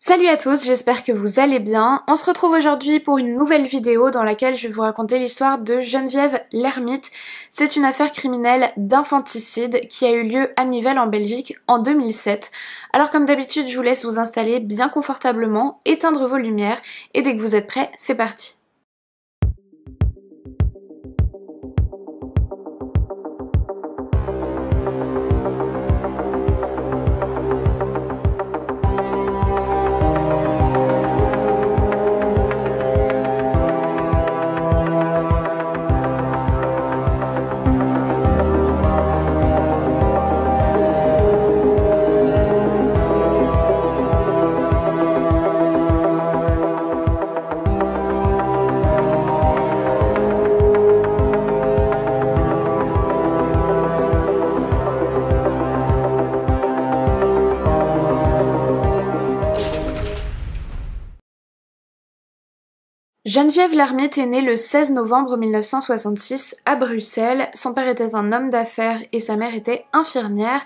Salut à tous, j'espère que vous allez bien. On se retrouve aujourd'hui pour une nouvelle vidéo dans laquelle je vais vous raconter l'histoire de Geneviève l'Ermite. C'est une affaire criminelle d'infanticide qui a eu lieu à Nivelles en Belgique en 2007. Alors comme d'habitude, je vous laisse vous installer bien confortablement, éteindre vos lumières et dès que vous êtes prêts, c'est parti. Geneviève l'Ermite est née le 16 novembre 1966 à Bruxelles. Son père était un homme d'affaires et sa mère était infirmière.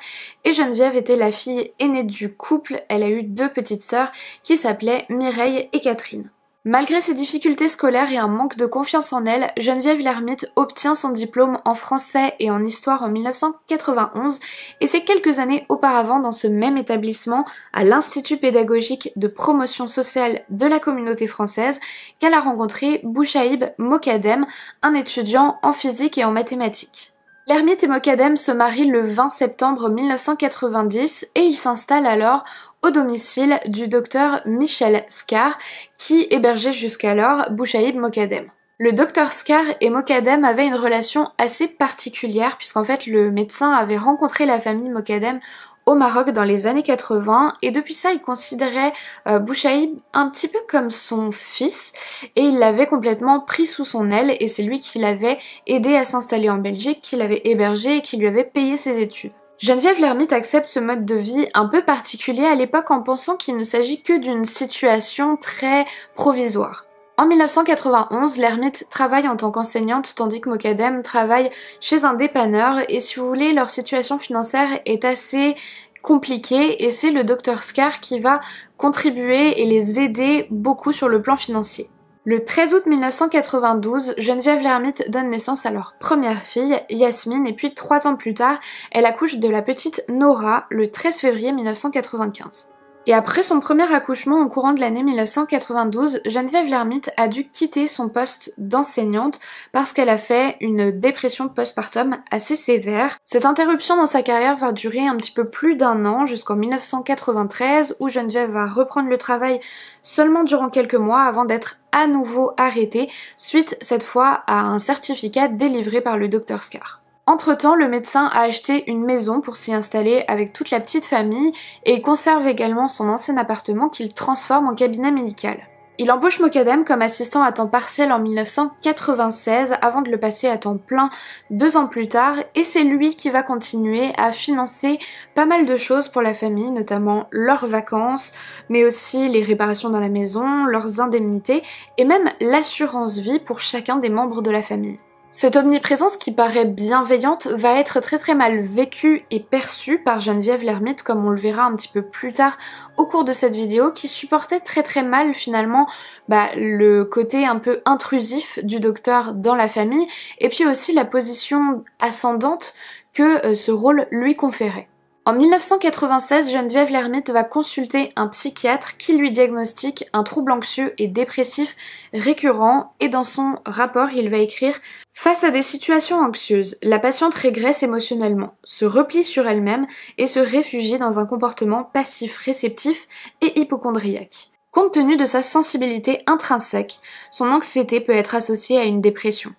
Et Geneviève était la fille aînée du couple. Elle a eu deux petites sœurs qui s'appelaient Mireille et Catherine. Malgré ses difficultés scolaires et un manque de confiance en elle, Geneviève l'Ermite obtient son diplôme en français et en histoire en 1991 et c'est quelques années auparavant dans ce même établissement, à l'Institut pédagogique de promotion sociale de la communauté française, qu'elle a rencontré Bouchaïb Mokadem, un étudiant en physique et en mathématiques. L'Ermite et Mokadem se marient le 20 septembre 1990 et ils s'installent alors au domicile du docteur Michel Scar qui hébergeait jusqu'alors Bouchaïb Mokadem. Le docteur Scar et Mokadem avaient une relation assez particulière puisqu'en fait le médecin avait rencontré la famille Mokadem au Maroc dans les années 80 et depuis ça il considérait Bouchaïb un petit peu comme son fils et il l'avait complètement pris sous son aile et c'est lui qui l'avait aidé à s'installer en Belgique, qui l'avait hébergé et qui lui avait payé ses études. Geneviève l'Ermite accepte ce mode de vie un peu particulier à l'époque en pensant qu'il ne s'agit que d'une situation très provisoire. En 1991, l'Ermite travaille en tant qu'enseignante tandis que Mokadem travaille chez un dépanneur et si vous voulez, leur situation financière est assez compliquée et c'est le docteur Scar qui va contribuer et les aider beaucoup sur le plan financier. Le 13 août 1992, Geneviève l'Ermite donne naissance à leur première fille, Yasmine, et puis 3 ans plus tard, elle accouche de la petite Nora le 13 février 1995. Et après son premier accouchement au courant de l'année 1992, Geneviève l'Ermite a dû quitter son poste d'enseignante parce qu'elle a fait une dépression postpartum assez sévère. Cette interruption dans sa carrière va durer un petit peu plus d'1 an jusqu'en 1993 où Geneviève va reprendre le travail seulement durant quelques mois avant d'être à nouveau arrêtée suite cette fois à un certificat délivré par le docteur Scar. Entre-temps, le médecin a acheté une maison pour s'y installer avec toute la petite famille et il conserve également son ancien appartement qu'il transforme en cabinet médical. Il embauche Mokadem comme assistant à temps partiel en 1996 avant de le passer à temps plein 2 ans plus tard et c'est lui qui va continuer à financer pas mal de choses pour la famille, notamment leurs vacances, mais aussi les réparations dans la maison, leurs indemnités et même l'assurance vie pour chacun des membres de la famille. Cette omniprésence qui paraît bienveillante va être très mal vécue et perçue par Geneviève l'Ermite comme on le verra un petit peu plus tard au cours de cette vidéo qui supportait très mal finalement le côté un peu intrusif du docteur dans la famille et puis aussi la position ascendante que ce rôle lui conférait. En 1996, Geneviève l'Ermite va consulter un psychiatre qui lui diagnostique un trouble anxieux et dépressif récurrent et dans son rapport, il va écrire « Face à des situations anxieuses, la patiente régresse émotionnellement, se replie sur elle-même et se réfugie dans un comportement passif-réceptif et hypocondriaque. Compte tenu de sa sensibilité intrinsèque, son anxiété peut être associée à une dépression.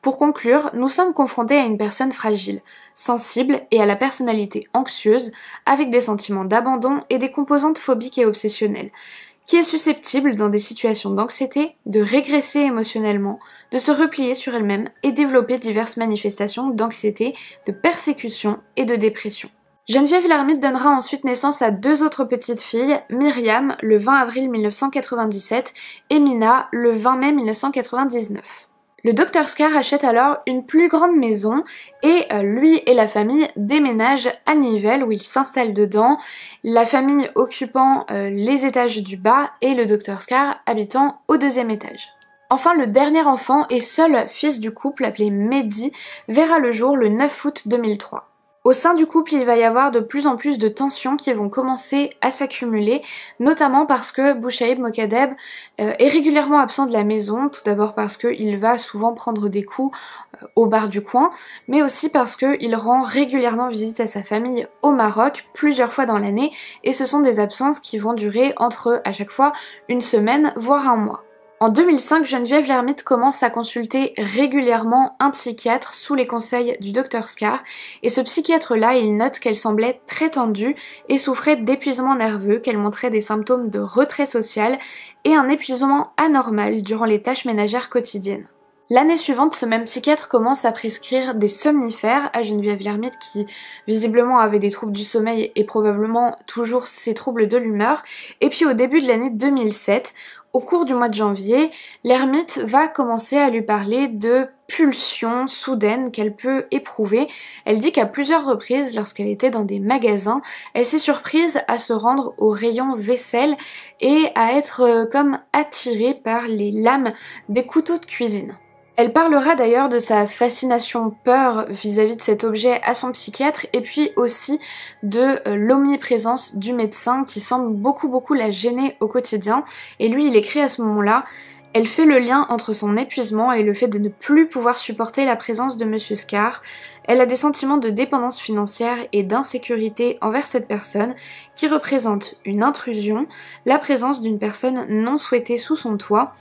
Pour conclure, nous sommes confrontés à une personne fragile, sensible et à la personnalité anxieuse, avec des sentiments d'abandon et des composantes phobiques et obsessionnelles, qui est susceptible, dans des situations d'anxiété, de régresser émotionnellement, de se replier sur elle-même et développer diverses manifestations d'anxiété, de persécution et de dépression. Geneviève l'Ermite donnera ensuite naissance à 2 autres petites filles, Myriam le 20 avril 1997 et Mina le 20 mai 1999. Le docteur Scar achète alors une plus grande maison et lui et la famille déménagent à Nivelles où ils s'installent dedans, la famille occupant les étages du bas et le docteur Scar habitant au deuxième étage. Enfin, le dernier enfant et seul fils du couple, appelé Mehdi, verra le jour le 9 août 2003. Au sein du couple, il va y avoir de plus en plus de tensions qui vont commencer à s'accumuler, notamment parce que Bouchaïb Mokadeb est régulièrement absent de la maison, tout d'abord parce qu'il va souvent prendre des coups au bar du coin, mais aussi parce qu'il rend régulièrement visite à sa famille au Maroc plusieurs fois dans l'année, et ce sont des absences qui vont durer entre, à chaque fois, une semaine, voire un mois. En 2005, Geneviève Lhermitte commence à consulter régulièrement un psychiatre sous les conseils du docteur Scar, et ce psychiatre-là, il note qu'elle semblait très tendue et souffrait d'épuisement nerveux, qu'elle montrait des symptômes de retrait social et un épuisement anormal durant les tâches ménagères quotidiennes. L'année suivante, ce même psychiatre commence à prescrire des somnifères à Geneviève Lhermitte qui visiblement avait des troubles du sommeil et probablement toujours ces troubles de l'humeur. Et puis au début de l'année 2007, au cours du mois de janvier, l'ermite va commencer à lui parler de pulsions soudaines qu'elle peut éprouver. Elle dit qu'à plusieurs reprises, lorsqu'elle était dans des magasins, elle s'est surprise à se rendre au rayon vaisselle et à être comme attirée par les lames des couteaux de cuisine. Elle parlera d'ailleurs de sa fascination peur vis-à-vis de cet objet à son psychiatre et puis aussi de l'omniprésence du médecin qui semble beaucoup la gêner au quotidien. Et lui, il écrit à ce moment-là: elle fait le lien entre son épuisement et le fait de ne plus pouvoir supporter la présence de Monsieur Scar. Elle a des sentiments de dépendance financière et d'insécurité envers cette personne qui représente une intrusion, la présence d'une personne non souhaitée sous son toit.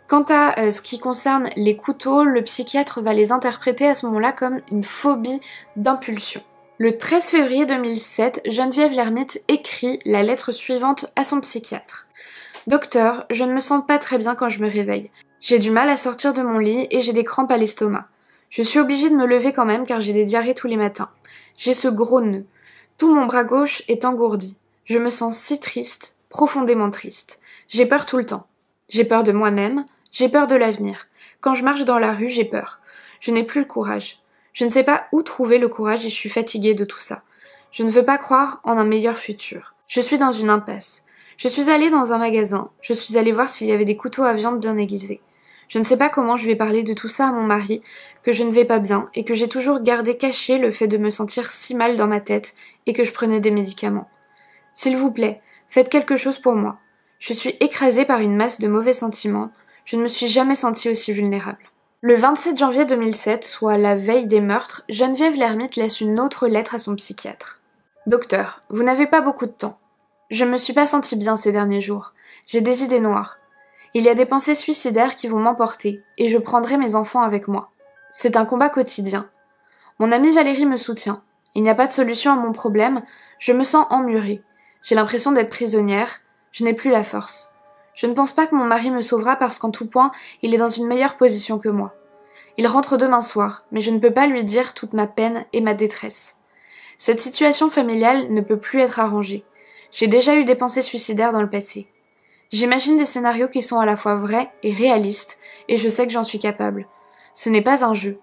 Quant à ce qui concerne les couteaux, le psychiatre va les interpréter à ce moment-là comme une phobie d'impulsion. Le 13 février 2007, Geneviève Lhermitte écrit la lettre suivante à son psychiatre. « Docteur, je ne me sens pas très bien quand je me réveille. J'ai du mal à sortir de mon lit et j'ai des crampes à l'estomac. Je suis obligée de me lever quand même car j'ai des diarrhées tous les matins. J'ai ce gros nœud. Tout mon bras gauche est engourdi. Je me sens si triste, profondément triste. J'ai peur tout le temps. J'ai peur de moi-même. J'ai peur de l'avenir. Quand je marche dans la rue, j'ai peur. Je n'ai plus le courage. Je ne sais pas où trouver le courage et je suis fatiguée de tout ça. Je ne veux pas croire en un meilleur futur. Je suis dans une impasse. Je suis allée dans un magasin. Je suis allée voir s'il y avait des couteaux à viande bien aiguisés. Je ne sais pas comment je vais parler de tout ça à mon mari, que je ne vais pas bien et que j'ai toujours gardé caché le fait de me sentir si mal dans ma tête et que je prenais des médicaments. S'il vous plaît, faites quelque chose pour moi. Je suis écrasée par une masse de mauvais sentiments. Je ne me suis jamais sentie aussi vulnérable. » Le 27 janvier 2007, soit la veille des meurtres, Geneviève Lhermitte laisse une autre lettre à son psychiatre. « Docteur, vous n'avez pas beaucoup de temps. Je me suis pas sentie bien ces derniers jours. J'ai des idées noires. Il y a des pensées suicidaires qui vont m'emporter, et je prendrai mes enfants avec moi. C'est un combat quotidien. Mon amie Valérie me soutient. Il n'y a pas de solution à mon problème. Je me sens emmurée. J'ai l'impression d'être prisonnière. Je n'ai plus la force. Je ne pense pas que mon mari me sauvera parce qu'en tout point, il est dans une meilleure position que moi. Il rentre demain soir, mais je ne peux pas lui dire toute ma peine et ma détresse. Cette situation familiale ne peut plus être arrangée. J'ai déjà eu des pensées suicidaires dans le passé. J'imagine des scénarios qui sont à la fois vrais et réalistes, et je sais que j'en suis capable. Ce n'est pas un jeu.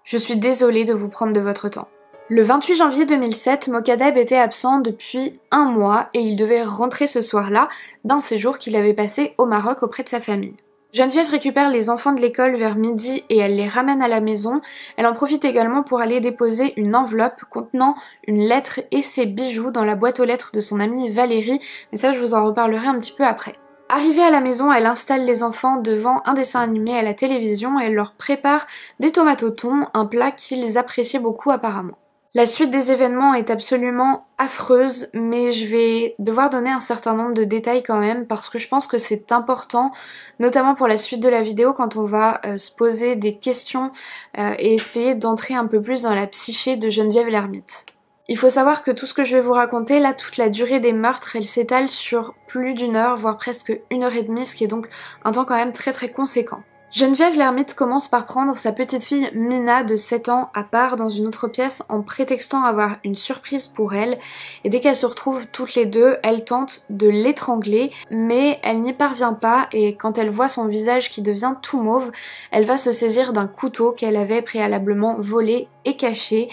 Je suis désolée de vous prendre de votre temps. » Le 28 janvier 2007, Mokadeb était absent depuis un mois et il devait rentrer ce soir-là d'un séjour qu'il avait passé au Maroc auprès de sa famille. Geneviève récupère les enfants de l'école vers midi et elle les ramène à la maison. Elle en profite également pour aller déposer une enveloppe contenant une lettre et ses bijoux dans la boîte aux lettres de son amie Valérie, mais ça je vous en reparlerai un petit peu après. Arrivée à la maison, elle installe les enfants devant un dessin animé à la télévision et elle leur prépare des tomates au thon, un plat qu'ils appréciaient beaucoup apparemment. La suite des événements est absolument affreuse, mais je vais devoir donner un certain nombre de détails quand même parce que je pense que c'est important, notamment pour la suite de la vidéo quand on va se poser des questions et essayer d'entrer un peu plus dans la psyché de Geneviève Lhermitte. Il faut savoir que tout ce que je vais vous raconter, là, toute la durée des meurtres, elle s'étale sur plus d'1 heure, voire presque 1 heure et demie, ce qui est donc un temps quand même très conséquent. Geneviève l'ermite commence par prendre sa petite fille Mina de 7 ans à part dans une autre pièce en prétextant avoir une surprise pour elle, et dès qu'elles se retrouvent toutes les deux, elle tente de l'étrangler mais elle n'y parvient pas, et quand elle voit son visage qui devient tout mauve, elle va se saisir d'un couteau qu'elle avait préalablement volé et caché,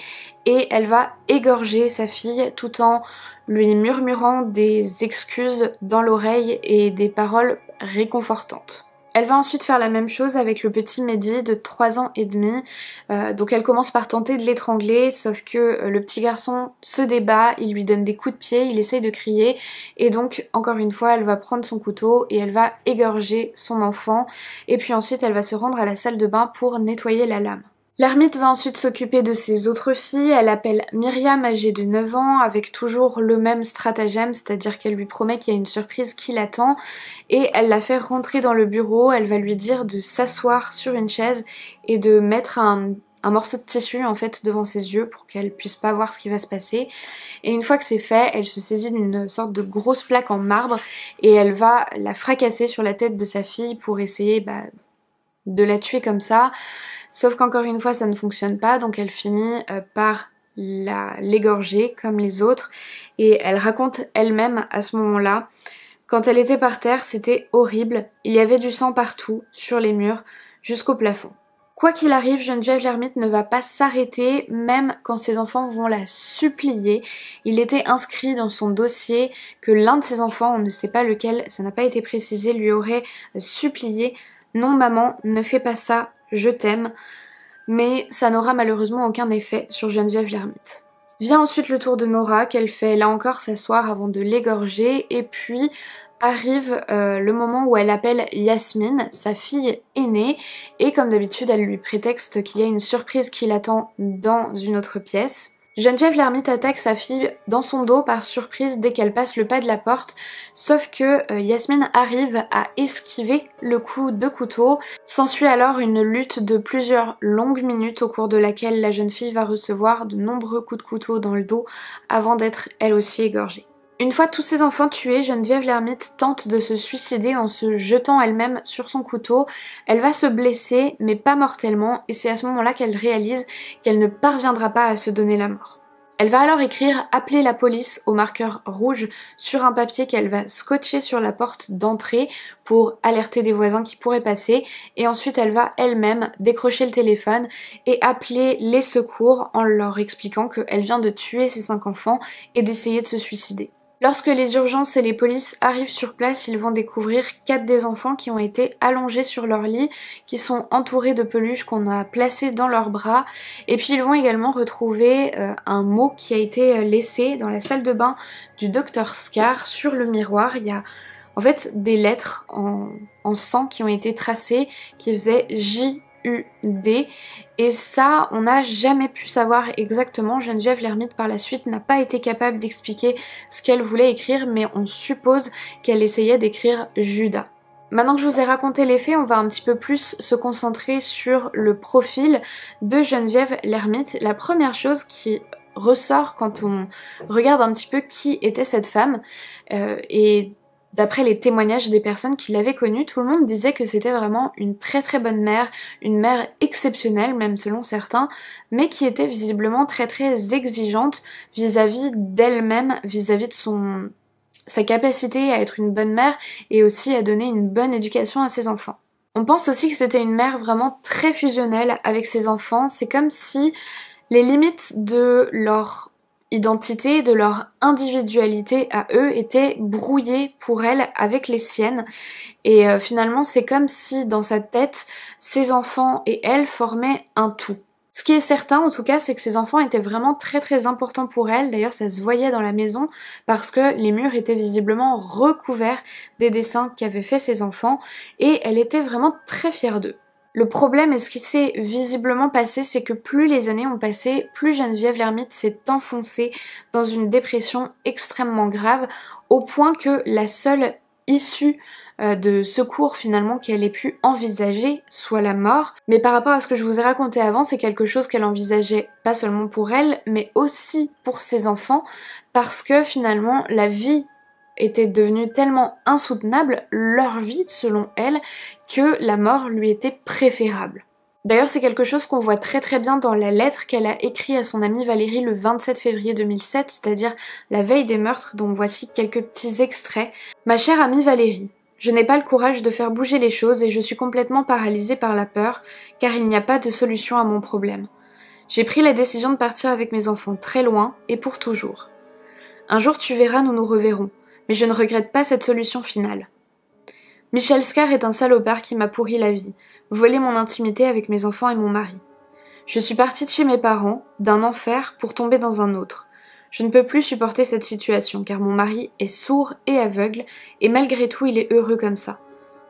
et elle va égorger sa fille tout en lui murmurant des excuses dans l'oreille et des paroles réconfortantes. Elle va ensuite faire la même chose avec le petit Mehdi de 3 ans et demi. Donc elle commence par tenter de l'étrangler, sauf que le petit garçon se débat, il lui donne des coups de pied, il essaye de crier, et donc encore une fois elle va prendre son couteau et elle va égorger son enfant, et puis ensuite elle va se rendre à la salle de bain pour nettoyer la lame. L'ermite va ensuite s'occuper de ses autres filles, elle appelle Myriam âgée de 9 ans avec toujours le même stratagème, c'est-à-dire qu'elle lui promet qu'il y a une surprise qui l'attend, et elle la fait rentrer dans le bureau, elle va lui dire de s'asseoir sur une chaise et de mettre un morceau de tissu en fait devant ses yeux pour qu'elle puisse pas voir ce qui va se passer. Et une fois que c'est fait, elle se saisit d'une sorte de grosse plaque en marbre et elle va la fracasser sur la tête de sa fille pour essayer de la tuer comme ça. Sauf qu'encore une fois ça ne fonctionne pas, donc elle finit par l'égorger comme les autres, et elle raconte elle-même à ce moment-là: quand elle était par terre, c'était horrible, il y avait du sang partout, sur les murs, jusqu'au plafond. Quoi qu'il arrive, Geneviève l'ermite ne va pas s'arrêter, même quand ses enfants vont la supplier. Il était inscrit dans son dossier que l'un de ses enfants, on ne sait pas lequel, ça n'a pas été précisé, lui aurait supplié: non maman, ne fais pas ça, je t'aime. Mais ça n'aura malheureusement aucun effet sur Geneviève l'ermite. Vient ensuite le tour de Nora, qu'elle fait là encore s'asseoir avant de l'égorger, et puis arrive le moment où elle appelle Yasmine, sa fille aînée, et comme d'habitude elle lui prétexte qu'il y a une surprise qui l'attend dans une autre pièce. Geneviève l'ermite attaque sa fille dans son dos par surprise dès qu'elle passe le pas de la porte, sauf que Yasmine arrive à esquiver le coup de couteau. S'ensuit alors une lutte de plusieurs longues minutes au cours de laquelle la jeune fille va recevoir de nombreux coups de couteau dans le dos avant d'être elle aussi égorgée. Une fois tous ses enfants tués, Geneviève l'ermite tente de se suicider en se jetant elle-même sur son couteau. Elle va se blesser, mais pas mortellement, et c'est à ce moment-là qu'elle réalise qu'elle ne parviendra pas à se donner la mort. Elle va alors écrire « Appeler la police » au marqueur rouge sur un papier qu'elle va scotcher sur la porte d'entrée pour alerter des voisins qui pourraient passer, et ensuite elle va elle-même décrocher le téléphone et appeler les secours en leur expliquant qu'elle vient de tuer ses 5 enfants et d'essayer de se suicider. Lorsque les urgences et les polices arrivent sur place, ils vont découvrir 4 des enfants qui ont été allongés sur leur lit, qui sont entourés de peluches qu'on a placées dans leurs bras, et puis ils vont également retrouver un mot qui a été laissé dans la salle de bain du docteur Scar sur le miroir. Il y a en fait des lettres en sang qui ont été tracées qui faisaient J-U-D, et ça on n'a jamais pu savoir exactement. Geneviève l'ermite par la suite n'a pas été capable d'expliquer ce qu'elle voulait écrire, mais on suppose qu'elle essayait d'écrire Judas. Maintenant que je vous ai raconté les faits, on va un petit peu plus se concentrer sur le profil de Geneviève l'ermite. La première chose qui ressort quand on regarde un petit peu qui était cette femme, et d'après les témoignages des personnes qui l'avaient connue, tout le monde disait que c'était vraiment une très très bonne mère, une mère exceptionnelle même selon certains, mais qui était visiblement très très exigeante vis-à-vis d'elle-même, vis-à-vis de sa capacité à être une bonne mère et aussi à donner une bonne éducation à ses enfants. On pense aussi que c'était une mère vraiment très fusionnelle avec ses enfants. C'est comme si les limites de leur identité, de leur individualité à eux étaient brouillées pour elle avec les siennes, et finalement c'est comme si dans sa tête ses enfants et elle formaient un tout. Ce qui est certain en tout cas, c'est que ses enfants étaient vraiment très très importants pour elle. D'ailleurs ça se voyait dans la maison parce que les murs étaient visiblement recouverts des dessins qu'avaient fait ses enfants, et elle était vraiment très fière d'eux. Le problème, et ce qui s'est visiblement passé, c'est que plus les années ont passé, plus Geneviève l'ermite s'est enfoncée dans une dépression extrêmement grave, au point que la seule issue de secours finalement qu'elle ait pu envisager soit la mort. Mais par rapport à ce que je vous ai raconté avant, c'est quelque chose qu'elle envisageait pas seulement pour elle, mais aussi pour ses enfants, parce que finalement la vie était devenue tellement insoutenable, leur vie selon elle, que la mort lui était préférable. D'ailleurs, c'est quelque chose qu'on voit très bien dans la lettre qu'elle a écrite à son amie Valérie le 27 février 2007, c'est-à-dire la veille des meurtres, dont voici quelques petits extraits. Ma chère amie Valérie, je n'ai pas le courage de faire bouger les choses et je suis complètement paralysée par la peur, car il n'y a pas de solution à mon problème. J'ai pris la décision de partir avec mes enfants très loin et pour toujours. Un jour tu verras, nous nous reverrons, mais je ne regrette pas cette solution finale. Michel Scar est un salopard qui m'a pourri la vie, volé mon intimité avec mes enfants et mon mari. Je suis partie de chez mes parents, d'un enfer, pour tomber dans un autre. Je ne peux plus supporter cette situation, car mon mari est sourd et aveugle, et malgré tout il est heureux comme ça.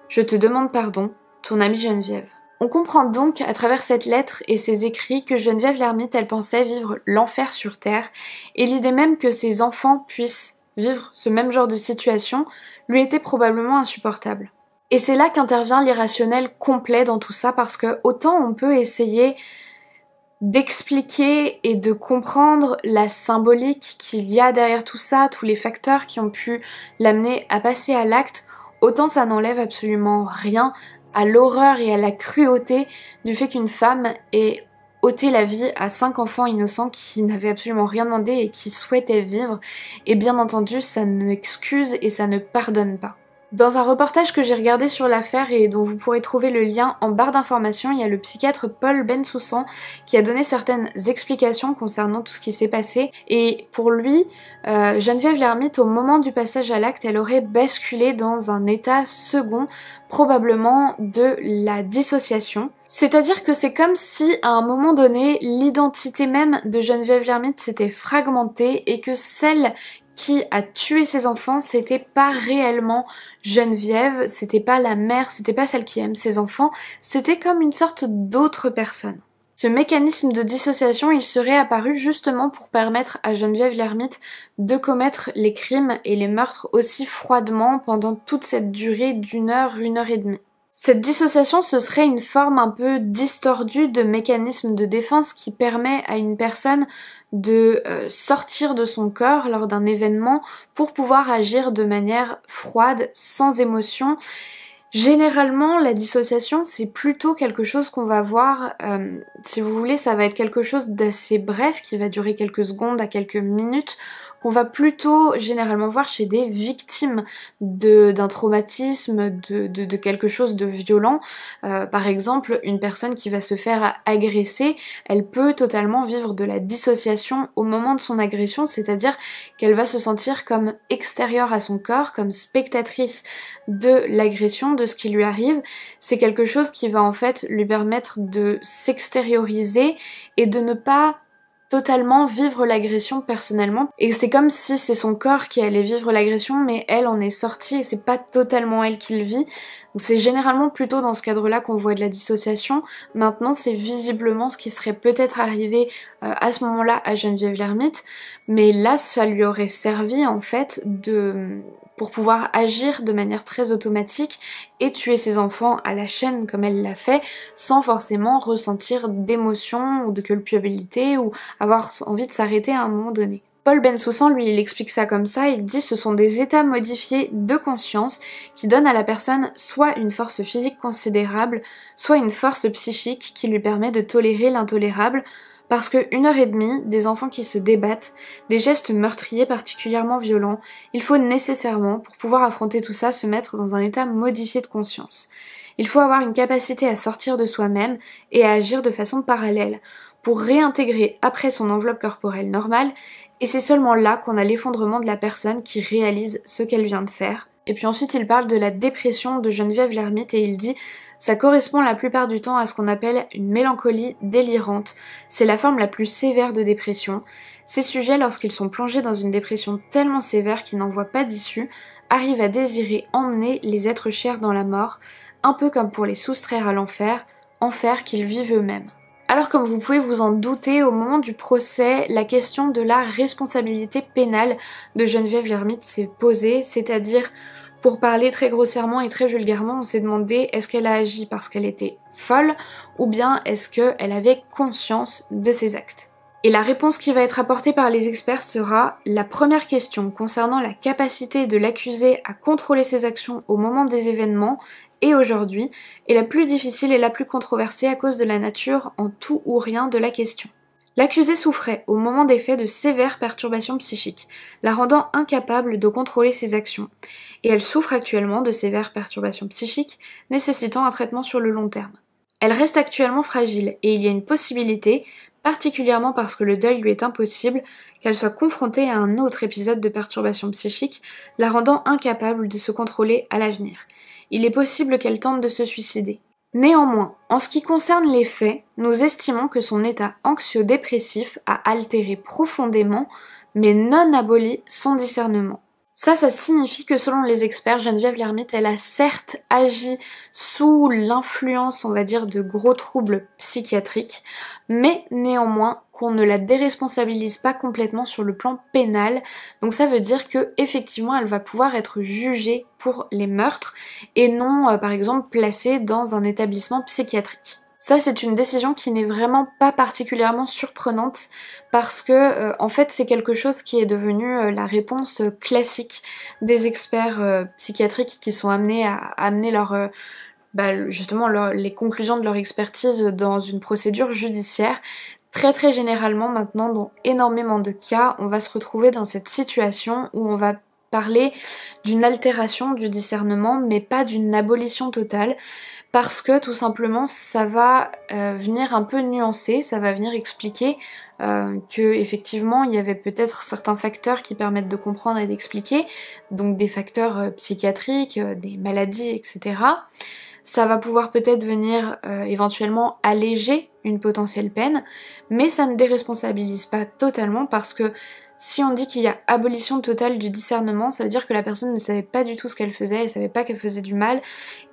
Je te demande pardon, ton amie Geneviève. On comprend donc à travers cette lettre et ses écrits que Geneviève l'ermite elle pensait vivre l'enfer sur terre, et l'idée même que ses enfants puissent vivre ce même genre de situation lui était probablement insupportable. Et c'est là qu'intervient l'irrationnel complet dans tout ça, parce que autant on peut essayer d'expliquer et de comprendre la symbolique qu'il y a derrière tout ça, tous les facteurs qui ont pu l'amener à passer à l'acte, autant ça n'enlève absolument rien à l'horreur et à la cruauté du fait qu'une femme ait ôté la vie à 5 enfants innocents qui n'avaient absolument rien demandé et qui souhaitaient vivre, et bien entendu ça n'excuse et ça ne pardonne pas. Dans un reportage que j'ai regardé sur l'affaire et dont vous pourrez trouver le lien en barre d'informations, il y a le psychiatre Paul Bensoussan qui a donné certaines explications concernant tout ce qui s'est passé, et pour lui, Geneviève l'ermite au moment du passage à l'acte, elle aurait basculé dans un état second, probablement de la dissociation. C'est-à-dire que c'est comme si à un moment donné, l'identité même de Geneviève l'ermite s'était fragmentée et que celle qui a tué ses enfants, c'était pas réellement Geneviève, c'était pas la mère, c'était pas celle qui aime ses enfants, c'était comme une sorte d'autre personne. Ce mécanisme de dissociation, il serait apparu justement pour permettre à Geneviève l'ermite de commettre les crimes et les meurtres aussi froidement pendant toute cette durée d'1 heure, 1 heure et demie. Cette dissociation, ce serait une forme un peu distordue de mécanisme de défense qui permet à une personne de sortir de son corps lors d'un événement pour pouvoir agir de manière froide, sans émotion. Généralement, la dissociation, c'est plutôt quelque chose qu'on va voir, si vous voulez, ça va être quelque chose d'assez bref, qui va durer quelques secondes à quelques minutes, qu'on va plutôt généralement voir chez des victimes d'un traumatisme, de quelque chose de violent. Par exemple, une personne qui va se faire agresser, elle peut totalement vivre de la dissociation au moment de son agression, c'est-à-dire qu'elle va se sentir comme extérieure à son corps, comme spectatrice de l'agression, de ce qui lui arrive. C'est quelque chose qui va en fait lui permettre de s'extérioriser et de ne pas totalement vivre l'agression personnellement, et c'est comme si c'est son corps qui allait vivre l'agression mais elle en est sortie et c'est pas totalement elle qui le vit. Donc c'est généralement plutôt dans ce cadre-là qu'on voit de la dissociation. Maintenant c'est visiblement ce qui serait peut-être arrivé à ce moment-là à Geneviève l'ermite, mais là ça lui aurait servi en fait pour pouvoir agir de manière très automatique et tuer ses enfants à la chaîne comme elle l'a fait, sans forcément ressentir d'émotion ou de culpabilité ou avoir envie de s'arrêter à un moment donné. Paul Bensoussan, lui, il explique ça comme ça, il dit ce sont des états modifiés de conscience qui donnent à la personne soit une force physique considérable, soit une force psychique qui lui permet de tolérer l'intolérable, parce que 1 heure et demie, des enfants qui se débattent, des gestes meurtriers particulièrement violents, il faut nécessairement, pour pouvoir affronter tout ça, se mettre dans un état modifié de conscience. Il faut avoir une capacité à sortir de soi-même et à agir de façon parallèle, pour réintégrer après son enveloppe corporelle normale, et c'est seulement là qu'on a l'effondrement de la personne qui réalise ce qu'elle vient de faire. Et puis ensuite il parle de la dépression de Geneviève l'ermite et il dit « ça correspond la plupart du temps à ce qu'on appelle une mélancolie délirante, c'est la forme la plus sévère de dépression. Ces sujets, lorsqu'ils sont plongés dans une dépression tellement sévère qu'ils n'en voient pas d'issue, arrivent à désirer emmener les êtres chers dans la mort, un peu comme pour les soustraire à l'enfer, enfer qu'ils vivent eux-mêmes. » Alors comme vous pouvez vous en douter, au moment du procès, la question de la responsabilité pénale de Geneviève l'ermite s'est posée, c'est-à-dire, pour parler très grossièrement et très vulgairement, on s'est demandé est-ce qu'elle a agi parce qu'elle était folle ou bien est-ce qu'elle avait conscience de ses actes. Et la réponse qui va être apportée par les experts sera: la première question concernant la capacité de l'accusé à contrôler ses actions au moment des événements et aujourd'hui est la plus difficile et la plus controversée à cause de la nature en tout ou rien de la question. L'accusé souffrait au moment des faits de sévères perturbations psychiques, la rendant incapable de contrôler ses actions, et elle souffre actuellement de sévères perturbations psychiques nécessitant un traitement sur le long terme. Elle reste actuellement fragile et il y a une possibilité, particulièrement parce que le deuil lui est impossible, qu'elle soit confrontée à un autre épisode de perturbation psychique, la rendant incapable de se contrôler à l'avenir. Il est possible qu'elle tente de se suicider. Néanmoins, en ce qui concerne les faits, nous estimons que son état anxio-dépressif a altéré profondément, mais non aboli, son discernement. Ça signifie que selon les experts, Geneviève Lhermitte, elle a certes agi sous l'influence, on va dire, de gros troubles psychiatriques, mais néanmoins qu'on ne la déresponsabilise pas complètement sur le plan pénal. Donc ça veut dire que effectivement, elle va pouvoir être jugée pour les meurtres et non, par exemple, placée dans un établissement psychiatrique. Ça, c'est une décision qui n'est vraiment pas particulièrement surprenante parce que, en fait, c'est quelque chose qui est devenu la réponse classique des experts psychiatriques qui sont amenés à amener les conclusions de leur expertise dans une procédure judiciaire. Très généralement, maintenant, dans énormément de cas, on va se retrouver dans cette situation où on va parler d'une altération du discernement, mais pas d'une abolition totale, parce que tout simplement ça va venir un peu nuancer, ça va venir expliquer que effectivement il y avait peut-être certains facteurs qui permettent de comprendre et d'expliquer, donc des facteurs psychiatriques, des maladies, etc. Ça va pouvoir peut-être venir éventuellement alléger une potentielle peine, mais ça ne déresponsabilise pas totalement parce que si on dit qu'il y a abolition totale du discernement, ça veut dire que la personne ne savait pas du tout ce qu'elle faisait, elle savait pas qu'elle faisait du mal,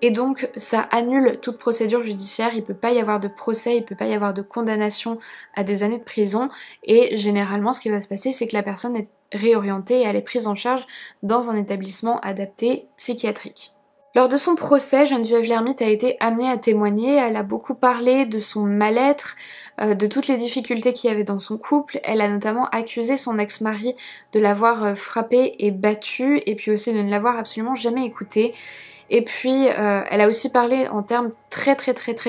et donc ça annule toute procédure judiciaire, il peut pas y avoir de procès, il peut pas y avoir de condamnation à des années de prison, et généralement ce qui va se passer c'est que la personne est réorientée et elle est prise en charge dans un établissement adapté psychiatrique. Lors de son procès, Geneviève Lhermitte a été amenée à témoigner, elle a beaucoup parlé de son mal-être, de toutes les difficultés qu'il y avait dans son couple. Elle a notamment accusé son ex-mari de l'avoir frappée et battue, et puis aussi de ne l'avoir absolument jamais écoutée. Et puis elle a aussi parlé en termes très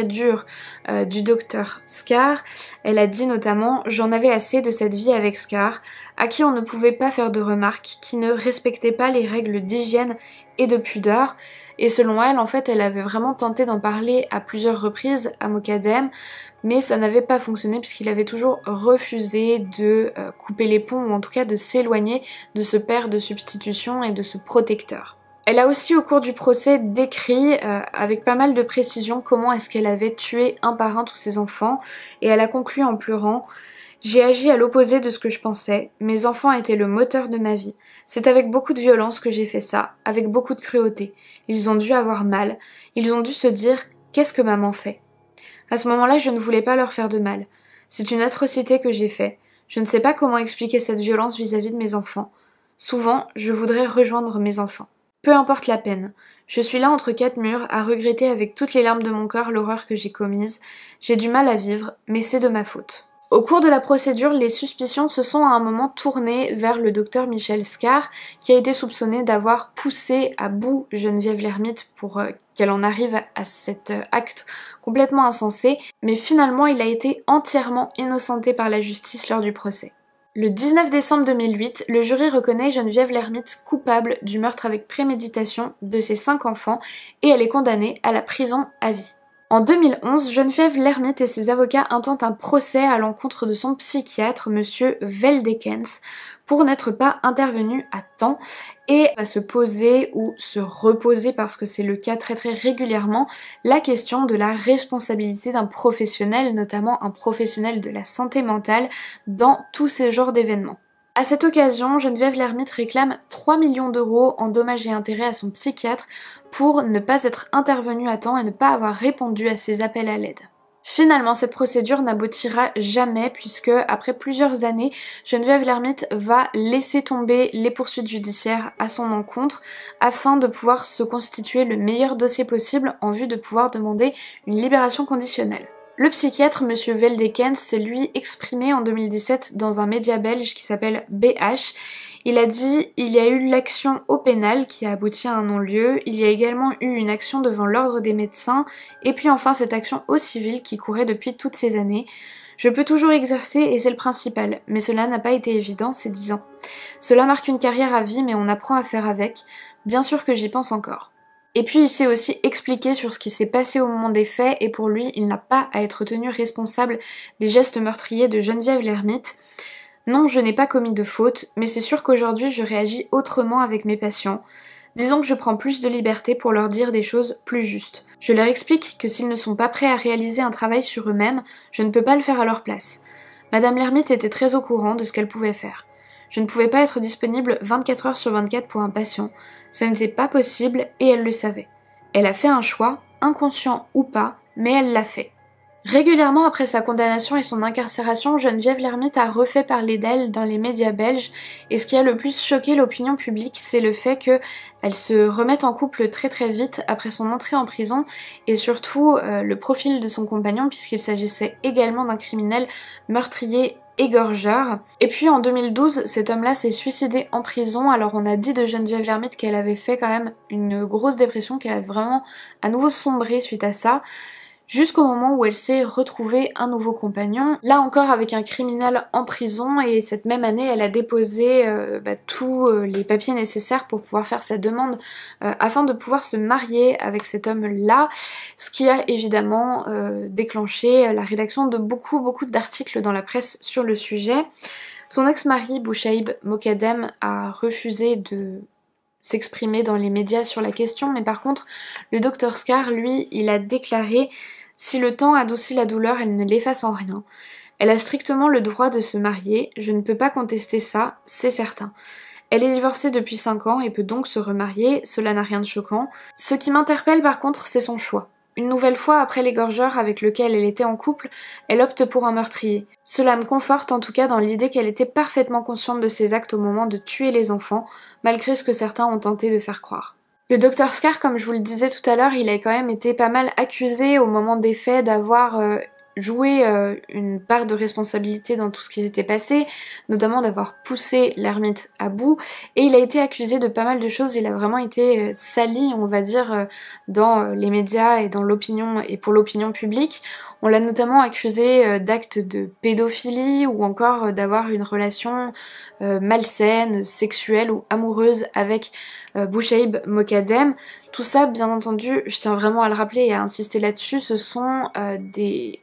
durs du docteur Scar. Elle a dit notamment: j'en avais assez de cette vie avec Scar, à qui on ne pouvait pas faire de remarques, qui ne respectait pas les règles d'hygiène et de pudeur. Et selon elle, en fait, elle avait vraiment tenté d'en parler à plusieurs reprises à Mokadem, mais ça n'avait pas fonctionné puisqu'il avait toujours refusé de couper les ponts, ou en tout cas de s'éloigner de ce père de substitution et de ce protecteur. Elle a aussi au cours du procès décrit avec pas mal de précision comment est-ce qu'elle avait tué un par un tous ses enfants, et elle a conclu en pleurant: j'ai agi à l'opposé de ce que je pensais, mes enfants étaient le moteur de ma vie. C'est avec beaucoup de violence que j'ai fait ça, avec beaucoup de cruauté. Ils ont dû avoir mal, ils ont dû se dire: qu'est-ce que maman fait? À ce moment-là, je ne voulais pas leur faire de mal. C'est une atrocité que j'ai fait. Je ne sais pas comment expliquer cette violence vis-à-vis de mes enfants. Souvent, je voudrais rejoindre mes enfants. Peu importe la peine. Je suis là entre quatre murs, à regretter avec toutes les larmes de mon cœur l'horreur que j'ai commise. J'ai du mal à vivre, mais c'est de ma faute. Au cours de la procédure, les suspicions se sont à un moment tournées vers le docteur Michel Scar, qui a été soupçonné d'avoir poussé à bout Geneviève Lhermitte pour qu'elle en arrive à cet acte complètement insensé, mais finalement il a été entièrement innocenté par la justice lors du procès. Le 19 décembre 2008, le jury reconnaît Geneviève Lhermitte coupable du meurtre avec préméditation de ses 5 enfants et elle est condamnée à la prison à vie. En 2011, Geneviève Lhermitte et ses avocats intentent un procès à l'encontre de son psychiatre, monsieur Veldekens, pour n'être pas intervenu à temps et va se poser ou se reposer, parce que c'est le cas très régulièrement, la question de la responsabilité d'un professionnel, notamment un professionnel de la santé mentale, dans tous ces genres d'événements. À cette occasion, Geneviève Lhermitte réclame 3 millions d'euros en dommages et intérêts à son psychiatre pour ne pas être intervenue à temps et ne pas avoir répondu à ses appels à l'aide. Finalement, cette procédure n'aboutira jamais puisque, après plusieurs années, Geneviève Lhermitte va laisser tomber les poursuites judiciaires à son encontre afin de pouvoir se constituer le meilleur dossier possible en vue de pouvoir demander une libération conditionnelle. Le psychiatre Monsieur Veldekens s'est lui exprimé en 2017 dans un média belge qui s'appelle BH. Il a dit « Il y a eu l'action au pénal qui a abouti à un non-lieu, il y a également eu une action devant l'ordre des médecins, et puis enfin cette action au civil qui courait depuis toutes ces années. Je peux toujours exercer et c'est le principal, mais cela n'a pas été évident ces 10 ans. Cela marque une carrière à vie mais on apprend à faire avec. Bien sûr que j'y pense encore. » Et puis il s'est aussi expliqué sur ce qui s'est passé au moment des faits et pour lui, il n'a pas à être tenu responsable des gestes meurtriers de Geneviève Lhermitte. Non, je n'ai pas commis de faute, mais c'est sûr qu'aujourd'hui je réagis autrement avec mes patients. Disons que je prends plus de liberté pour leur dire des choses plus justes. Je leur explique que s'ils ne sont pas prêts à réaliser un travail sur eux-mêmes, je ne peux pas le faire à leur place. Madame Lhermitte était très au courant de ce qu'elle pouvait faire. Je ne pouvais pas être disponible 24 heures sur 24 pour un patient. Ce n'était pas possible et elle le savait. Elle a fait un choix, inconscient ou pas, mais elle l'a fait. Régulièrement après sa condamnation et son incarcération, Geneviève Lhermitte a refait parler d'elle dans les médias belges et ce qui a le plus choqué l'opinion publique, c'est le fait qu'elle se remette en couple très très vite après son entrée en prison et surtout le profil de son compagnon puisqu'il s'agissait également d'un criminel meurtrier égorgeur. Et puis en 2012, cet homme-là s'est suicidé en prison. Alors on a dit de Geneviève Lhermitte qu'elle avait fait quand même une grosse dépression, qu'elle avait vraiment à nouveau sombré suite à ça. Jusqu'au moment où elle s'est retrouvée un nouveau compagnon, là encore avec un criminel en prison, et cette même année elle a déposé tous les papiers nécessaires pour pouvoir faire sa demande afin de pouvoir se marier avec cet homme-là, ce qui a évidemment déclenché la rédaction de beaucoup d'articles dans la presse sur le sujet. Son ex-mari Bouchaïb Mokadem a refusé de s'exprimer dans les médias sur la question, mais par contre le Dr Scar, lui, il a déclaré: si le temps adoucit la douleur, elle ne l'efface en rien. Elle a strictement le droit de se marier, je ne peux pas contester ça, c'est certain. Elle est divorcée depuis 5 ans et peut donc se remarier, cela n'a rien de choquant. Ce qui m'interpelle par contre, c'est son choix. Une nouvelle fois, après l'égorgeur avec lequel elle était en couple, elle opte pour un meurtrier. Cela me conforte en tout cas dans l'idée qu'elle était parfaitement consciente de ses actes au moment de tuer les enfants, malgré ce que certains ont tenté de faire croire. Le Dr Scar, comme je vous le disais tout à l'heure, il a quand même été pas mal accusé au moment des faits d'avoir joué une part de responsabilité dans tout ce qui s'était passé, notamment d'avoir poussé l'ermite à bout, et il a été accusé de pas mal de choses, il a vraiment été sali, on va dire, dans les médias et dans l'opinion et pour l'opinion publique. On l'a notamment accusé d'actes de pédophilie ou encore d'avoir une relation malsaine, sexuelle ou amoureuse avec Bouchaïb Mokadem. Tout ça, bien entendu, je tiens vraiment à le rappeler et à insister là-dessus, ce sont des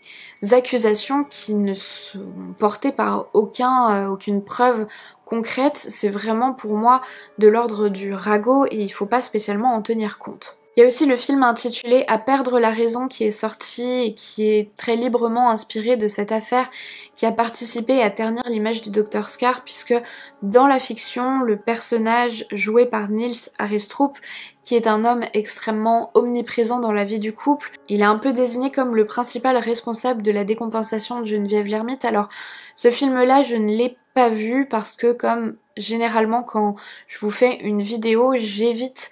accusations qui ne sont portées par aucune preuve concrète. C'est vraiment pour moi de l'ordre du ragot et il faut pas spécialement en tenir compte. Il y a aussi le film intitulé À perdre la raison qui est sorti et qui est très librement inspiré de cette affaire qui a participé à ternir l'image du Dr Scar puisque dans la fiction, le personnage joué par Niels Arestrup, qui est un homme extrêmement omniprésent dans la vie du couple, il est un peu désigné comme le principal responsable de la décompensation de Geneviève Lhermitte. Alors ce film-là, je ne l'ai pas vu parce que comme généralement quand je vous fais une vidéo, j'évite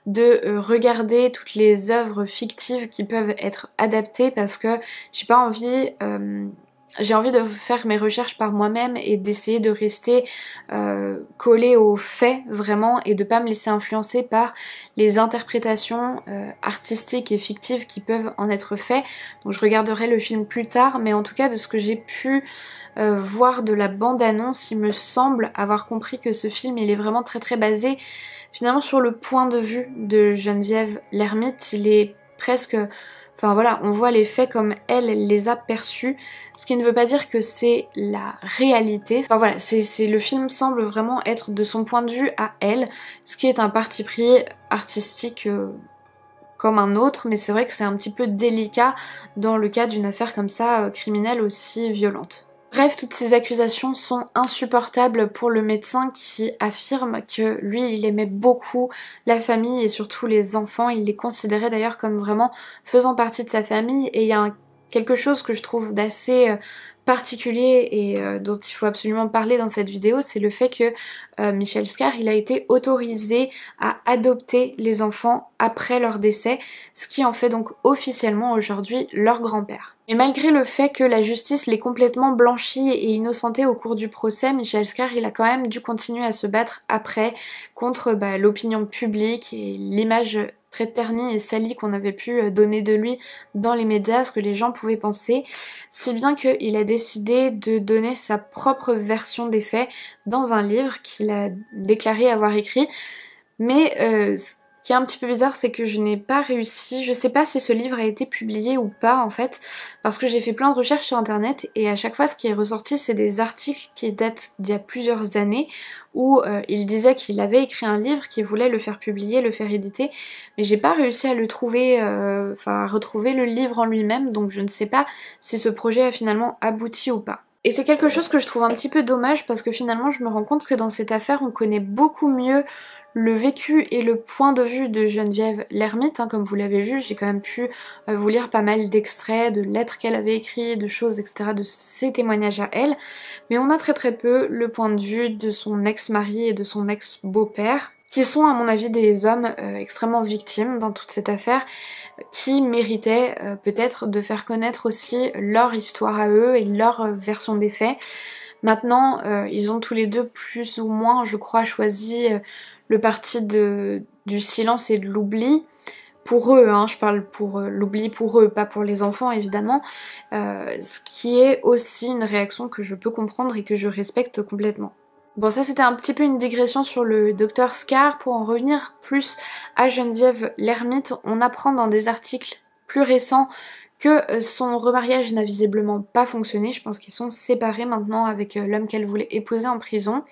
de regarder toutes les œuvres fictives qui peuvent être adaptées parce que j'ai pas envie, j'ai envie de faire mes recherches par moi-même et d'essayer de rester collée aux faits vraiment et de pas me laisser influencer par les interprétations artistiques et fictives qui peuvent en être faites. Donc je regarderai le film plus tard, mais en tout cas de ce que j'ai pu voir de la bande-annonce, il me semble avoir compris que ce film il est vraiment très basé finalement sur le point de vue de Geneviève Lhermitte. Il est presque... Enfin voilà, on voit les faits comme elle les a perçus, ce qui ne veut pas dire que c'est la réalité. Enfin voilà, le film semble vraiment être de son point de vue à elle, ce qui est un parti pris artistique comme un autre, mais c'est vrai que c'est un petit peu délicat dans le cas d'une affaire comme ça, criminelle aussi violente. Bref, toutes ces accusations sont insupportables pour le médecin qui affirme que lui, il aimait beaucoup la famille et surtout les enfants. Il les considérait d'ailleurs comme vraiment faisant partie de sa famille. Et il y a quelque chose que je trouve d'assez particulier et dont il faut absolument parler dans cette vidéo, c'est le fait que Michel Scar, il a été autorisé à adopter les enfants après leur décès, ce qui en fait donc officiellement aujourd'hui leur grand-père. Et malgré le fait que la justice l'ait complètement blanchi et innocenté au cours du procès, Michael Scar il a quand même dû continuer à se battre après contre l'opinion publique et l'image très ternie et salie qu'on avait pu donner de lui dans les médias, ce que les gens pouvaient penser, si bien qu'il a décidé de donner sa propre version des faits dans un livre qu'il a déclaré avoir écrit. Mais ce qui est un petit peu bizarre, c'est que je n'ai pas réussi, je sais pas si ce livre a été publié ou pas en fait, parce que j'ai fait plein de recherches sur internet et à chaque fois ce qui est ressorti c'est des articles qui datent d'il y a plusieurs années où il disait qu'il avait écrit un livre, qu'il voulait le faire publier, le faire éditer, mais j'ai pas réussi à le trouver, à retrouver le livre en lui-même, donc je ne sais pas si ce projet a finalement abouti ou pas. Et c'est quelque chose que je trouve un petit peu dommage parce que finalement je me rends compte que dans cette affaire on connaît beaucoup mieux le vécu et le point de vue de Geneviève l'ermite, comme vous l'avez vu, j'ai quand même pu vous lire pas mal d'extraits, de lettres qu'elle avait écrites, de choses, etc., de ses témoignages à elle, mais on a très peu le point de vue de son ex-mari et de son ex-beau-père, qui sont à mon avis des hommes extrêmement victimes dans toute cette affaire, qui méritaient peut-être de faire connaître aussi leur histoire à eux et leur version des faits. Maintenant, ils ont tous les deux plus ou moins, je crois, choisi le parti du silence et de l'oubli. Pour eux, je parle pour l'oubli pour eux, pas pour les enfants évidemment, ce qui est aussi une réaction que je peux comprendre et que je respecte complètement. Bon, ça c'était un petit peu une digression sur le docteur Scar. Pour en revenir plus à Geneviève l'ermite, on apprend dans des articles plus récents que son remariage n'a visiblement pas fonctionné. Je pense qu'ils sont séparés maintenant avec l'homme qu'elle voulait épouser en prison.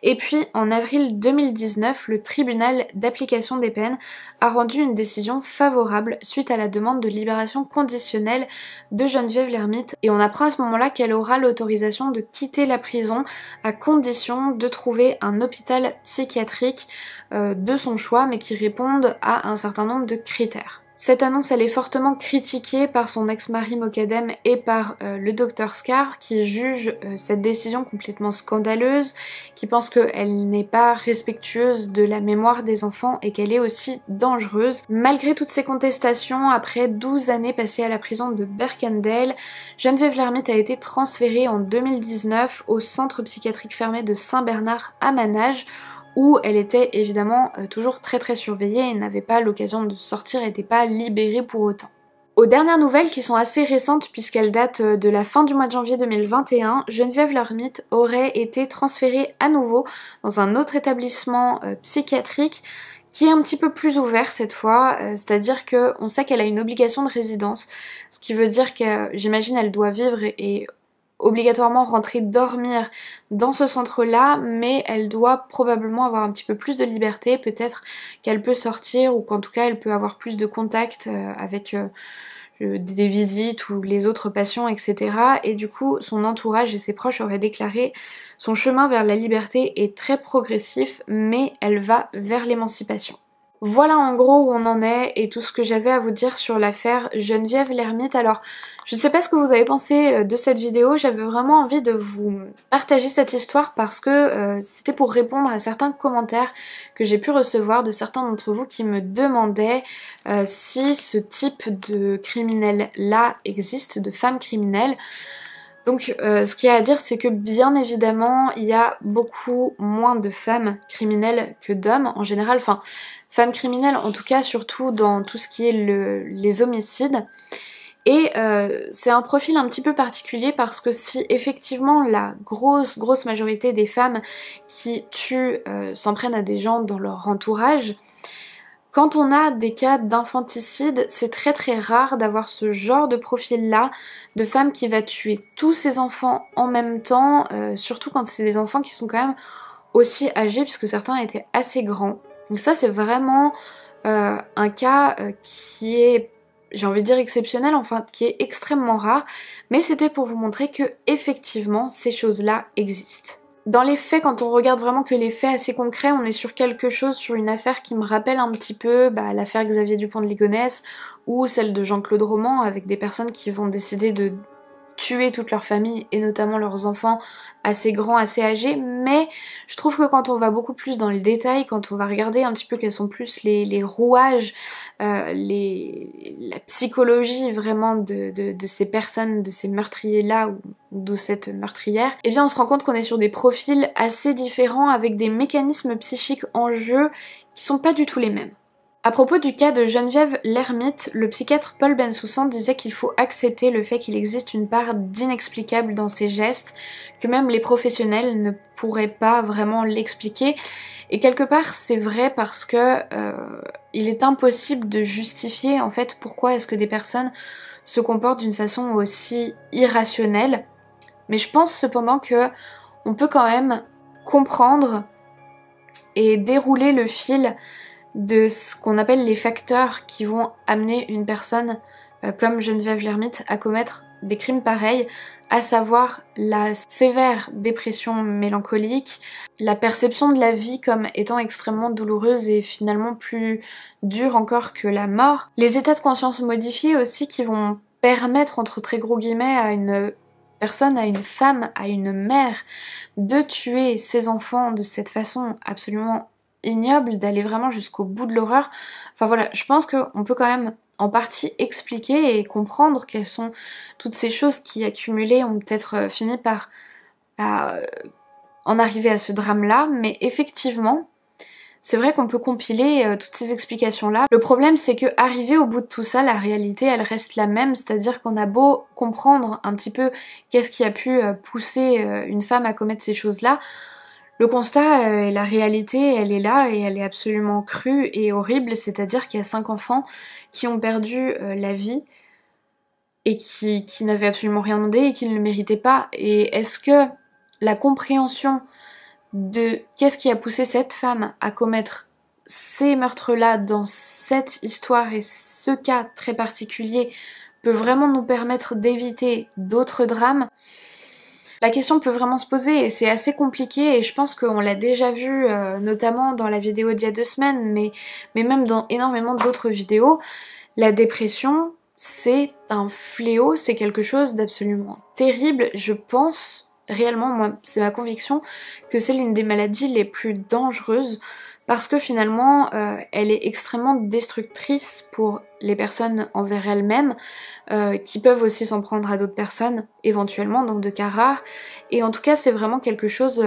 Et puis en avril 2019, le tribunal d'application des peines a rendu une décision favorable suite à la demande de libération conditionnelle de Geneviève l'ermite. Et on apprend à ce moment-là qu'elle aura l'autorisation de quitter la prison à condition de trouver un hôpital psychiatrique de son choix, mais qui réponde à un certain nombre de critères. Cette annonce elle est fortement critiquée par son ex-mari Mokadem et par le docteur Scar qui juge cette décision complètement scandaleuse, qui pense qu'elle n'est pas respectueuse de la mémoire des enfants et qu'elle est aussi dangereuse. Malgré toutes ces contestations, après 12 années passées à la prison de Berkendale, Geneviève l'ermite a été transférée en 2019 au centre psychiatrique fermé de Saint-Bernard à Manage, où elle était évidemment toujours très surveillée et n'avait pas l'occasion de sortir, n'était pas libérée pour autant. Aux dernières nouvelles qui sont assez récentes puisqu'elles datent de la fin du mois de janvier 2021, Geneviève l'ermite aurait été transférée à nouveau dans un autre établissement psychiatrique qui est un petit peu plus ouvert cette fois, c'est-à-dire qu'on sait qu'elle a une obligation de résidence, ce qui veut dire que j'imagine elle doit vivre et obligatoirement rentrer dormir dans ce centre-là, mais elle doit probablement avoir un petit peu plus de liberté, peut-être qu'elle peut sortir ou qu'en tout cas elle peut avoir plus de contact avec des visites ou les autres patients, etc. Et du coup, son entourage et ses proches auraient déclaré son chemin vers la liberté est très progressif, mais elle va vers l'émancipation. Voilà en gros où on en est et tout ce que j'avais à vous dire sur l'affaire Geneviève l'ermite. Alors, je ne sais pas ce que vous avez pensé de cette vidéo, j'avais vraiment envie de vous partager cette histoire parce que c'était pour répondre à certains commentaires que j'ai pu recevoir de certains d'entre vous qui me demandaient si ce type de criminel-là existe, de femmes criminelles. Donc ce qu'il y a à dire c'est que bien évidemment il y a beaucoup moins de femmes criminelles que d'hommes en général, enfin femmes criminelles en tout cas surtout dans tout ce qui est les homicides. Et c'est un profil un petit peu particulier parce que si effectivement la grosse majorité des femmes qui tuent s'en prennent à des gens dans leur entourage, quand on a des cas d'infanticide, c'est très rare d'avoir ce genre de profil-là, de femme qui va tuer tous ses enfants en même temps, surtout quand c'est des enfants qui sont quand même aussi âgés, puisque certains étaient assez grands. Donc ça c'est vraiment un cas qui est, j'ai envie de dire exceptionnel, enfin qui est extrêmement rare, mais c'était pour vous montrer que effectivement ces choses-là existent. Dans les faits, quand on regarde vraiment que les faits assez concrets, on est sur quelque chose, sur une affaire qui me rappelle un petit peu l'affaire Xavier Dupont de Ligonnès ou celle de Jean-Claude Roman, avec des personnes qui vont décider de tuer toute leur famille et notamment leurs enfants assez grands, assez âgés, mais je trouve que quand on va beaucoup plus dans le détail, quand on va regarder un petit peu quels sont plus les rouages la psychologie vraiment de ces personnes, de ces meurtriers-là ou de cette meurtrière, eh bien on se rend compte qu'on est sur des profils assez différents avec des mécanismes psychiques en jeu qui sont pas du tout les mêmes. À propos du cas de Geneviève l'ermite, le psychiatre Paul Bensoussan disait qu'il faut accepter le fait qu'il existe une part d'inexplicable dans ses gestes, que même les professionnels ne pourraient pas vraiment l'expliquer. Et quelque part c'est vrai parce que il est impossible de justifier en fait pourquoi est-ce que des personnes se comportent d'une façon aussi irrationnelle. Mais je pense cependant que on peut quand même comprendre et dérouler le fil de ce qu'on appelle les facteurs qui vont amener une personne comme Geneviève l'ermite à commettre des crimes pareils, à savoir la sévère dépression mélancolique, la perception de la vie comme étant extrêmement douloureuse et finalement plus dure encore que la mort, les états de conscience modifiés aussi qui vont permettre entre très gros guillemets à une personne, à une femme, à une mère de tuer ses enfants de cette façon absolument ignoble, d'aller vraiment jusqu'au bout de l'horreur. Enfin voilà, je pense qu'on peut quand même en partie expliquer et comprendre quelles sont toutes ces choses qui accumulées ont peut-être fini par en arriver à ce drame-là, mais effectivement, c'est vrai qu'on peut compiler toutes ces explications-là. Le problème, c'est que arrivé au bout de tout ça, la réalité, elle reste la même, c'est-à-dire qu'on a beau comprendre un petit peu qu'est-ce qui a pu pousser une femme à commettre ces choses-là, le constat et la réalité, elle est là et elle est absolument crue et horrible, c'est-à-dire qu'il y a 5 enfants qui ont perdu la vie et qui n'avaient absolument rien demandé et qui ne le méritaient pas. Et est-ce que la compréhension de qu'est-ce qui a poussé cette femme à commettre ces meurtres-là dans cette histoire et ce cas très particulier peut vraiment nous permettre d'éviter d'autres drames? La question peut vraiment se poser et c'est assez compliqué et je pense qu'on l'a déjà vu notamment dans la vidéo d'il y a 2 semaines mais même dans énormément d'autres vidéos. La dépression, c'est un fléau, c'est quelque chose d'absolument terrible. Je pense réellement, moi c'est ma conviction, que c'est l'une des maladies les plus dangereuses parce que finalement elle est extrêmement destructrice pour les personnes envers elles-mêmes qui peuvent aussi s'en prendre à d'autres personnes éventuellement, donc de cas rares. Et en tout cas c'est vraiment quelque chose,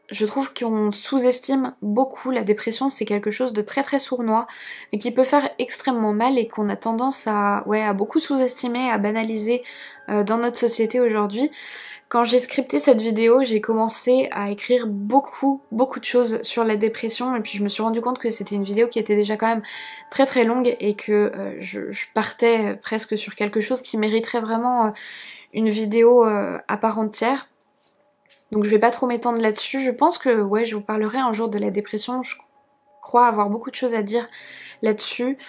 je trouve qu'on sous-estime beaucoup la dépression, c'est quelque chose de très très sournois mais qui peut faire extrêmement mal et qu'on a tendance à beaucoup sous-estimer, à banaliser dans notre société aujourd'hui. Quand j'ai scripté cette vidéo, j'ai commencé à écrire beaucoup de choses sur la dépression et puis je me suis rendu compte que c'était une vidéo qui était déjà quand même très très longue et que je partais presque sur quelque chose qui mériterait vraiment une vidéo à part entière. Donc je vais pas trop m'étendre là-dessus. Je pense que je vous parlerai un jour de la dépression. Je crois avoir beaucoup de choses à dire là-dessus.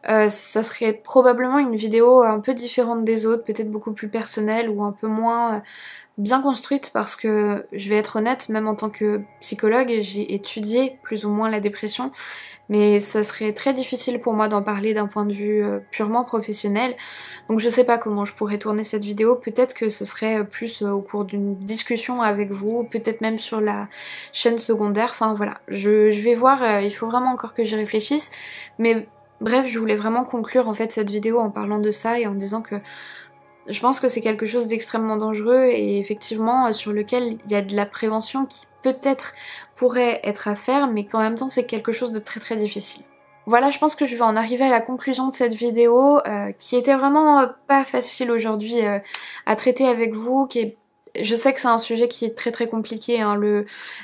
Ça serait probablement une vidéo un peu différente des autres, peut-être beaucoup plus personnelle ou un peu moins bien construite parce que je vais être honnête, même en tant que psychologue, j'ai étudié plus ou moins la dépression, mais ça serait très difficile pour moi d'en parler d'un point de vue purement professionnel. Donc je sais pas comment je pourrais tourner cette vidéo, peut-être que ce serait plus au cours d'une discussion avec vous, peut-être même sur la chaîne secondaire, enfin voilà, je vais voir, il faut vraiment encore que j'y réfléchisse, mais bref, je voulais vraiment conclure en fait cette vidéo en parlant de ça et en disant que je pense que c'est quelque chose d'extrêmement dangereux et effectivement sur lequel il y a de la prévention qui peut-être pourrait être à faire mais qu'en même temps c'est quelque chose de très très difficile. Voilà, je pense que je vais en arriver à la conclusion de cette vidéo qui était vraiment pas facile aujourd'hui à traiter avec vous, je sais que c'est un sujet qui est très très compliqué, hein.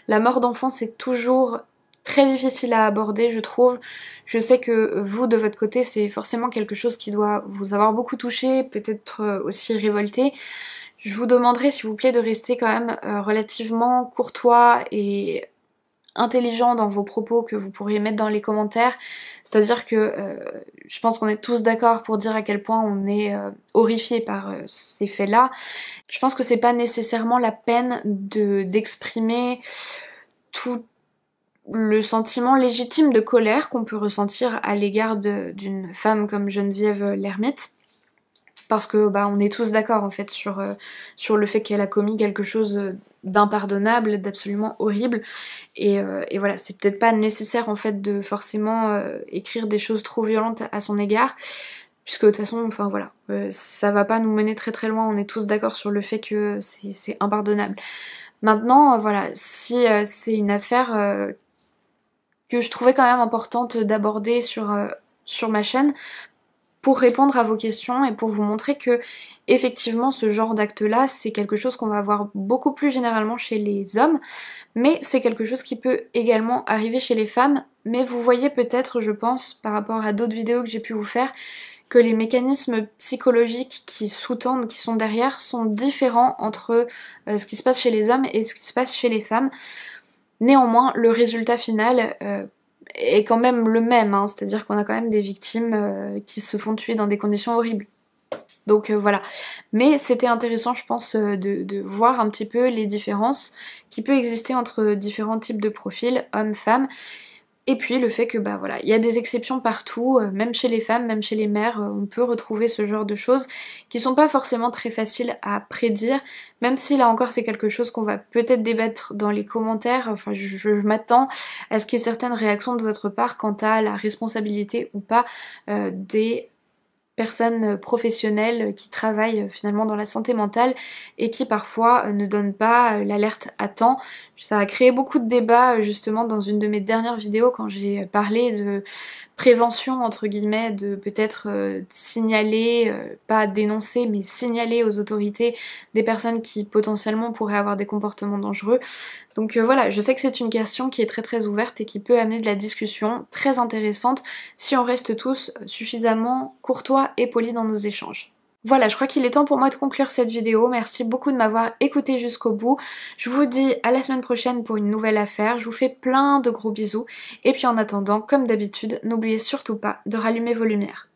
La mort d'enfant c'est toujours très difficile à aborder je trouve. Je sais que vous de votre côté c'est forcément quelque chose qui doit vous avoir beaucoup touché, peut-être aussi révolté. Je vous demanderai s'il vous plaît de rester quand même relativement courtois et intelligent dans vos propos que vous pourriez mettre dans les commentaires. C'est-à-dire que je pense qu'on est tous d'accord pour dire à quel point on est horrifié par ces faits-là. Je pense que c'est pas nécessairement la peine d'exprimer tout le sentiment légitime de colère qu'on peut ressentir à l'égard d'une femme comme Geneviève l'ermite, parce que on est tous d'accord en fait sur le fait qu'elle a commis quelque chose d'impardonnable, d'absolument horrible. Et voilà, c'est peut-être pas nécessaire en fait de forcément écrire des choses trop violentes à son égard, puisque de toute façon, enfin voilà, ça va pas nous mener très très loin, on est tous d'accord sur le fait que c'est impardonnable. Maintenant, voilà, si c'est une affaire que je trouvais quand même importante d'aborder sur ma chaîne, pour répondre à vos questions et pour vous montrer que effectivement ce genre d'acte-là, c'est quelque chose qu'on va voir beaucoup plus généralement chez les hommes, mais c'est quelque chose qui peut également arriver chez les femmes. Mais vous voyez peut-être, je pense, par rapport à d'autres vidéos que j'ai pu vous faire, que les mécanismes psychologiques qui sous-tendent, qui sont derrière, sont différents entre ce qui se passe chez les hommes et ce qui se passe chez les femmes. Néanmoins, le résultat final est quand même le même, hein, c'est-à-dire qu'on a quand même des victimes qui se font tuer dans des conditions horribles. Donc voilà. Mais c'était intéressant, je pense, de voir un petit peu les différences qui peuvent exister entre différents types de profils, hommes, femmes. Et puis le fait que bah voilà, il y a des exceptions partout, même chez les femmes, même chez les mères, on peut retrouver ce genre de choses qui sont pas forcément très faciles à prédire, même si là encore c'est quelque chose qu'on va peut-être débattre dans les commentaires. Enfin je m'attends à ce qu'il y ait certaines réactions de votre part quant à la responsabilité ou pas des personnes professionnelles qui travaillent finalement dans la santé mentale et qui parfois ne donnent pas l'alerte à temps. Ça a créé beaucoup de débats justement dans une de mes dernières vidéos quand j'ai parlé de prévention entre guillemets, de peut-être signaler, pas dénoncer mais signaler aux autorités des personnes qui potentiellement pourraient avoir des comportements dangereux. Donc voilà, je sais que c'est une question qui est très très ouverte et qui peut amener de la discussion très intéressante si on reste tous suffisamment courtois et polis dans nos échanges. Voilà, je crois qu'il est temps pour moi de conclure cette vidéo. Merci beaucoup de m'avoir écouté jusqu'au bout. Je vous dis à la semaine prochaine pour une nouvelle affaire. Je vous fais plein de gros bisous. Et puis en attendant, comme d'habitude, n'oubliez surtout pas de rallumer vos lumières.